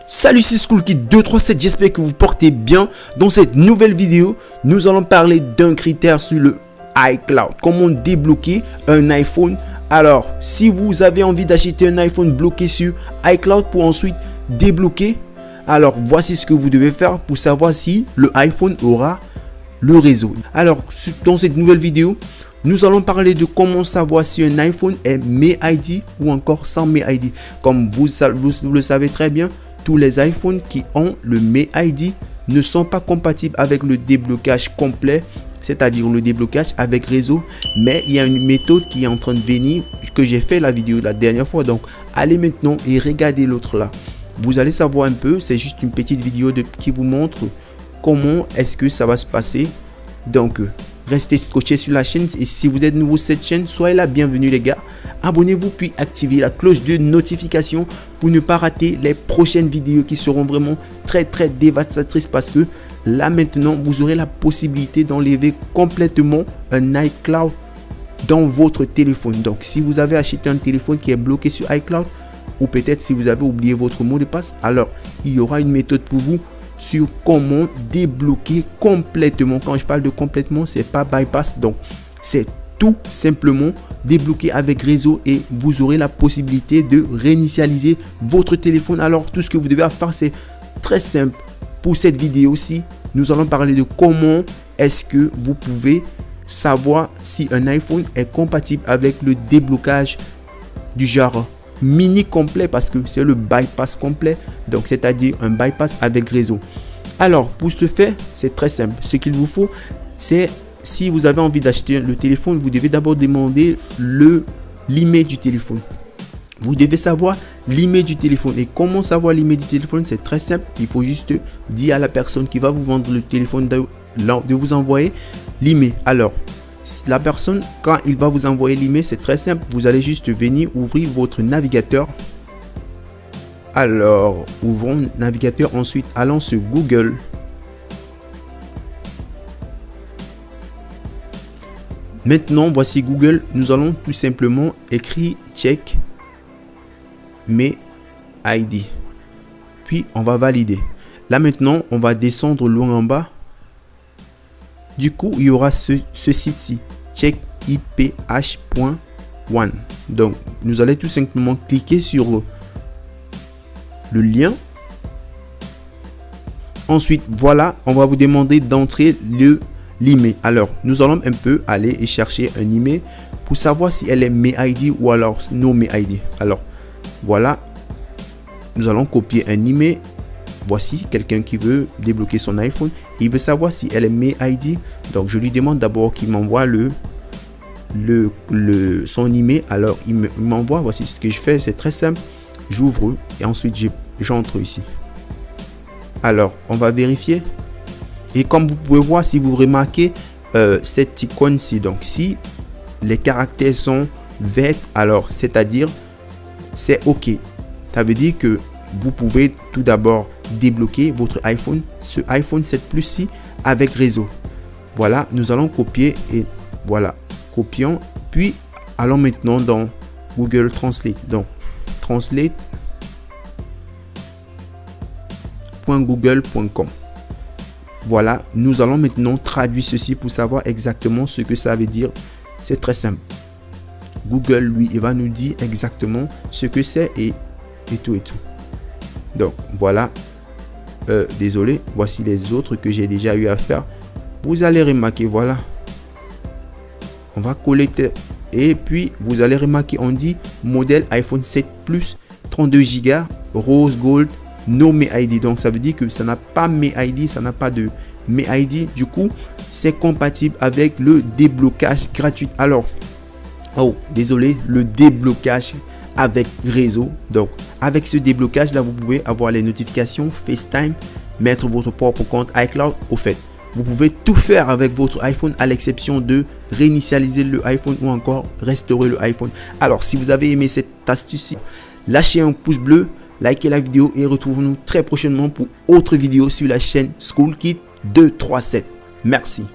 Salut, c'est SchoolKid237, j'espère que vous portez bien. Dans cette nouvelle vidéo, nous allons parler d'un critère sur le iCloud. Comment débloquer un iPhone. Alors, si vous avez envie d'acheter un iPhone bloqué sur iCloud pour ensuite débloquer, alors voici ce que vous devez faire pour savoir si le iPhone aura le réseau. Alors, dans cette nouvelle vidéo, nous allons parler de comment savoir si un iPhone est MeID ou encore sans MeID. Comme vous le savez très bien, tous les iPhones qui ont le MeID ne sont pas compatibles avec le déblocage complet, c'est-à-dire le déblocage avec réseau. Mais il y a une méthode qui est en train de venir, que j'ai fait la vidéo la dernière fois. Donc, allez maintenant et regardez l'autre là. Vous allez savoir un peu, c'est juste une petite vidéo qui vous montre comment est-ce que ça va se passer. Donc, restez scotchés sur la chaîne et si vous êtes nouveau sur cette chaîne, soyez là, bienvenue les gars. Abonnez-vous puis activez la cloche de notification pour ne pas rater les prochaines vidéos qui seront vraiment très dévastatrices, parce que là maintenant vous aurez la possibilité d'enlever complètement un iCloud dans votre téléphone. Donc si vous avez acheté un téléphone qui est bloqué sur iCloud, ou peut-être si vous avez oublié votre mot de passe, alors il y aura une méthode pour vous sur comment débloquer complètement. Quand je parle de complètement, c'est pas bypass, donc c'est tout simplement débloquer avec réseau et vous aurez la possibilité de réinitialiser votre téléphone. Alors tout ce que vous devez faire, c'est très simple. Pour cette vidéo-ci, nous allons parler de comment est-ce que vous pouvez savoir si un iPhone est compatible avec le déblocage du genre mini complet, parce que c'est le bypass complet, donc c'est-à-dire un bypass avec réseau. Alors pour ce faire, c'est très simple. Ce qu'il vous faut, c'est, si vous avez envie d'acheter le téléphone, vous devez d'abord demander l'email du téléphone. Vous devez savoir l'email du téléphone. Et comment savoir l'email du téléphone? C'est très simple. Il faut juste dire à la personne qui va vous vendre le téléphone de vous envoyer l'email. Alors, la personne, quand il va vous envoyer l'email, c'est très simple. Vous allez juste venir ouvrir votre navigateur. Alors, ouvrons le navigateur. Ensuite, allons sur Google. Maintenant, voici Google. Nous allons tout simplement écrire check MeID. Puis, on va valider. Là, maintenant, on va descendre loin en bas. Du coup, il y aura ce site-ci, checkiph.one. Donc, nous allons tout simplement cliquer sur le lien. Ensuite, voilà, on va vous demander d'entrer l'email. Alors, nous allons un peu aller et chercher un email pour savoir si elle est MeID ou alors no MeID. Alors, voilà, nous allons copier un email. Voici quelqu'un qui veut débloquer son iPhone et il veut savoir si elle est MeID. Donc, je lui demande d'abord qu'il m'envoie son email. Alors, il m'envoie. Voici ce que je fais. C'est très simple. J'ouvre et ensuite j'entre ici. Alors, on va vérifier. Et comme vous pouvez voir, si vous remarquez cette icône-ci, donc si les caractères sont verts, alors c'est-à-dire c'est OK. Ça veut dire que vous pouvez tout d'abord débloquer votre iPhone, ce iPhone 7 Plus-ci avec réseau. Voilà, nous allons copier et voilà, copions. Puis allons maintenant dans Google Translate. Donc translate.google.com. Voilà, nous allons maintenant traduire ceci pour savoir exactement ce que ça veut dire. C'est très simple. Google, lui, il va nous dire exactement ce que c'est et tout. Donc voilà, désolé, voici les autres que j'ai déjà eu à faire. Vous allez remarquer, voilà, on va coller et puis vous allez remarquer, on dit modèle iPhone 7 Plus 32 Go rose gold no MeID. Donc ça veut dire que ça n'a pas MeID, ça n'a pas de MeID. Du coup, c'est compatible avec le déblocage gratuit. Alors, désolé, le déblocage avec réseau. Donc avec ce déblocage là, vous pouvez avoir les notifications FaceTime, mettre votre propre compte iCloud. Au fait, vous pouvez tout faire avec votre iPhone à l'exception de réinitialiser le iPhone ou encore restaurer le iPhone. Alors si vous avez aimé cette astuce, lâchez un pouce bleu, likez la vidéo et retrouvons-nous très prochainement pour autre vidéo sur la chaîne SchoolKid237. Merci.